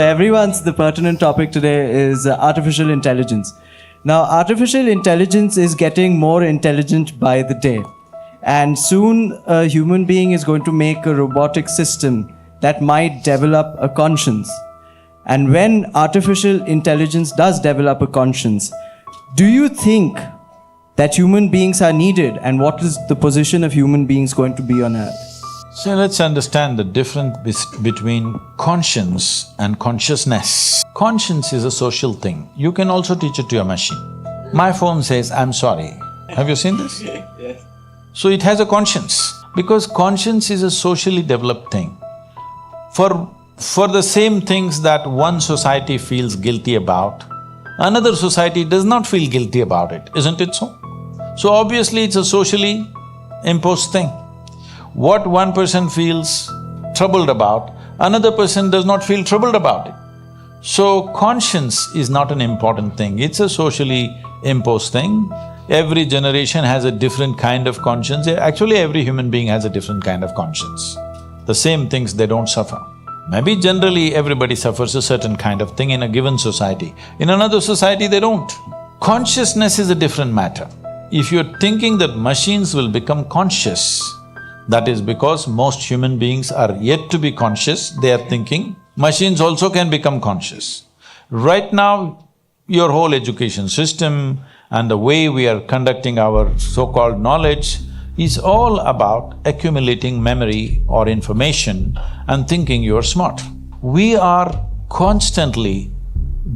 The pertinent topic today is artificial intelligence. Now, artificial intelligence is getting more intelligent by the day. And soon a human being is going to make a robotic system that might develop a conscience. And when artificial intelligence does develop a conscience, do you think that human beings are needed, and what is the position of human beings going to be on earth? So let's understand the difference between conscience and consciousness. Conscience is a social thing. You can also teach it to your machine. My phone says, "I'm sorry." Have you seen this? Yes. So it has a conscience, because conscience is a socially developed thing. For the same things that one society feels guilty about, another society does not feel guilty about it, isn't it so? So obviously it's a socially imposed thing. What one person feels troubled about, another person does not feel troubled about it. So conscience is not an important thing, it's a socially imposed thing. Every generation has a different kind of conscience. Actually, every human being has a different kind of conscience. The same things, they don't suffer. Maybe generally everybody suffers a certain kind of thing in a given society. In another society, they don't. Consciousness is a different matter. If you're thinking that machines will become conscious, that is because most human beings are yet to be conscious. They are thinking machines also can become conscious. Right now, your whole education system and the way we are conducting our so-called knowledge is all about accumulating memory or information and thinking you're smart. We are constantly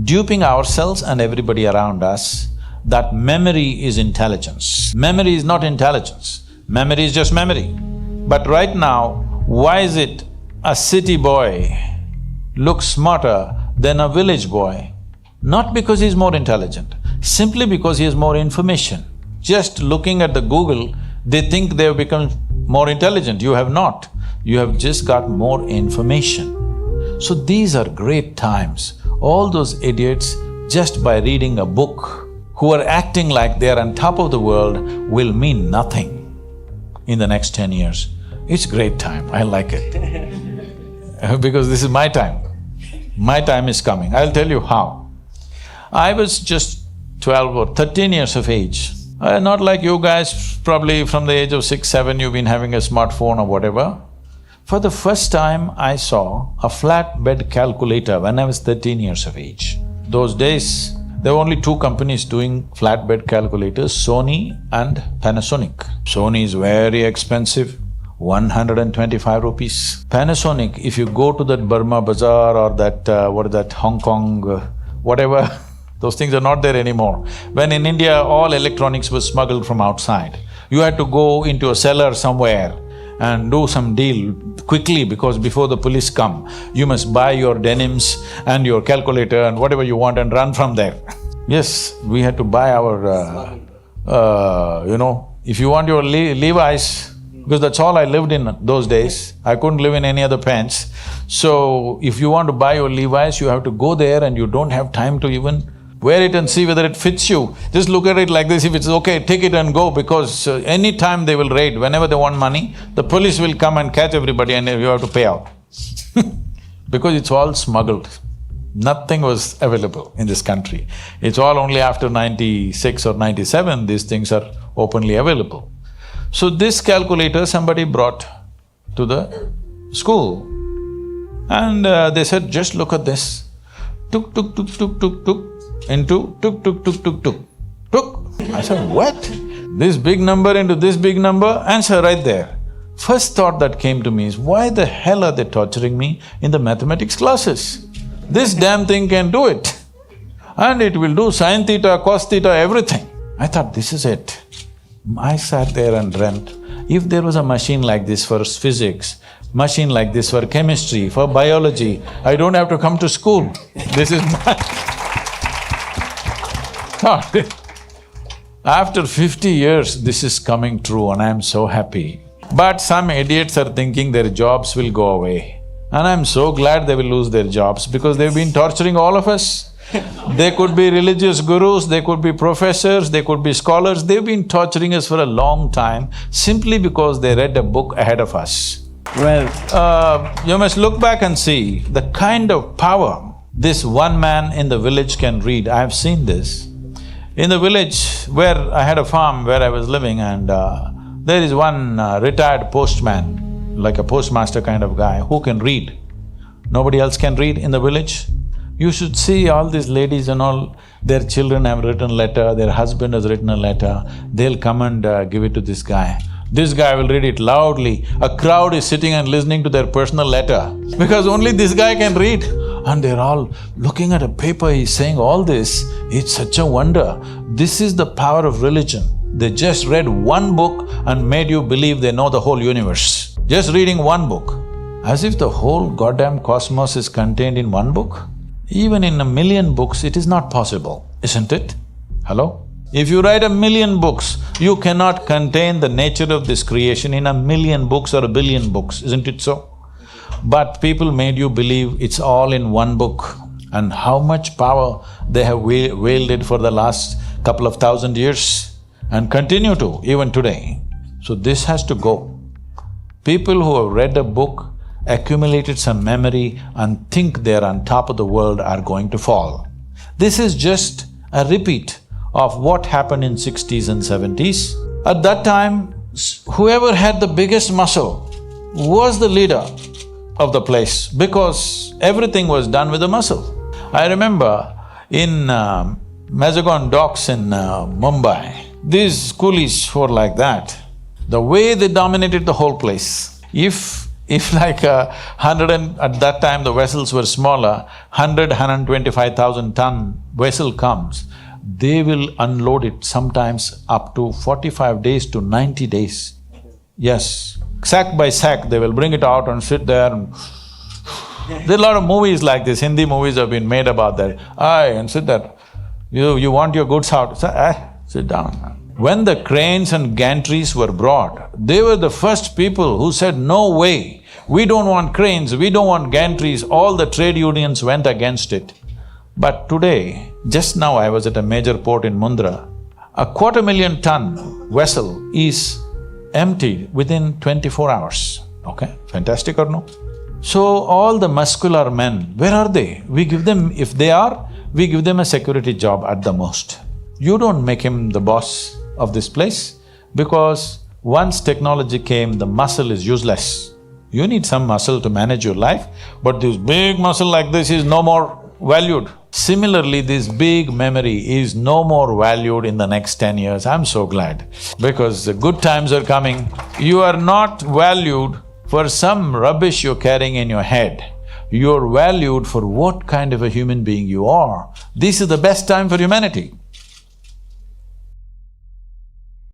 duping ourselves and everybody around us that memory is intelligence. Memory is not intelligence, memory is just memory. But right now, why is it a city boy looks smarter than a village boy? Not because he's more intelligent, simply because he has more information. Just looking at the Google, they think they have become more intelligent. You have not. You have just got more information. So these are great times. All those idiots, just by reading a book, who are acting like they're on top of the world, will mean nothing in the next 10 years. It's great time, I like it because this is my time. My time is coming, I'll tell you how. I was just 12 or 13 years of age. Not like you guys, probably from the age of 6, 7 you've been having a smartphone or whatever. For the first time, I saw a flatbed calculator when I was 13 years of age. Those days, there were only two companies doing flatbed calculators, Sony and Panasonic. Sony is very expensive, 125 rupees. Panasonic, if you go to that Burma Bazaar or that, what is that, Hong Kong, whatever, those things are not there anymore. When in India, all electronics was smuggled from outside. You had to go into a cellar somewhere and do some deal quickly, because before the police come, you must buy your denims and your calculator and whatever you want and run from there. Yes, we had to buy our, if you want your Levi's, because that's all I lived in those days, I couldn't live in any other pants. So, if you want to buy your Levi's, you have to go there and you don't have time to even wear it and see whether it fits you. Just look at it like this, if it's okay, take it and go, because any time they will raid, whenever they want money, the police will come and catch everybody and you have to pay out because it's all smuggled. Nothing was available in this country. It's all only after 96 or 97 these things are openly available. So this calculator somebody brought to the school and they said, just look at this. Tuk, tuk, tuk, tuk, tuk, tuk, into tuk, tuk, tuk, tuk, tuk, tuk. I said, what? This big number into this big number? Answer right there. First thought that came to me is, why the hell are they torturing me in the mathematics classes? This damn thing can do it. And it will do sin theta, cos theta, everything. I thought, this is it. I sat there and dreamt, if there was a machine like this for physics, machine like this for chemistry, for biology, I don't have to come to school. This is my thought. After 50 years, this is coming true and I'm so happy. But some idiots are thinking their jobs will go away. And I'm so glad they will lose their jobs because they've been torturing all of us. They could be religious gurus, they could be professors, they could be scholars, they've been torturing us for a long time simply because they read a book ahead of us. Well… You must look back and see the kind of power this one man in the village can read. I have seen this. In the village where I had a farm where I was living, and there is one retired postman, like a postmaster kind of guy, who can read. Nobody else can read in the village. You should see all these ladies and all, their children have written letter, their husband has written a letter, they'll come and give it to this guy. This guy will read it loudly. A crowd is sitting and listening to their personal letter because only this guy can read. And they're all looking at a paper, he's saying all this, it's such a wonder. This is the power of religion. They just read one book and made you believe they know the whole universe. Just reading one book. As if the whole goddamn cosmos is contained in one book. Even in 1,000,000 books, it is not possible, isn't it? Hello? If you write 1,000,000 books, you cannot contain the nature of this creation in 1,000,000 books or 1,000,000,000 books, isn't it so? But people made you believe it's all in one book, and how much power they have wielded for the last couple of thousand years and continue to, even today. So this has to go. People who have read a book, accumulated some memory and think they're on top of the world are going to fall. This is just a repeat of what happened in 60s and 70s. At that time, whoever had the biggest muscle was the leader of the place because everything was done with a muscle. I remember in Mazagon docks in Mumbai, these coolies were like that. The way they dominated the whole place. If like at that time the vessels were smaller, 125,000 ton vessel comes, they will unload it sometimes up to 45 days to 90 days. Yes, sack by sack, they will bring it out and sit there and there are a lot of movies like this, Hindi movies have been made about that. Aye, and sit there. You want your goods out, sit down. When the cranes and gantries were brought, they were the first people who said, no way, we don't want cranes, we don't want gantries, all the trade unions went against it. But today, just now I was at a major port in Mundra, a 250,000 ton vessel is emptied within 24 hours, okay? Fantastic or no? So all the muscular men, where are they? We give them… if they are, we give them a security job at the most. You don't make him the boss of this place because once technology came, the muscle is useless. You need some muscle to manage your life, but this big muscle like this is no more valued. Similarly, this big memory is no more valued in the next 10 years. I'm so glad because the good times are coming. You are not valued for some rubbish you're carrying in your head. You're valued for what kind of a human being you are. This is the best time for humanity.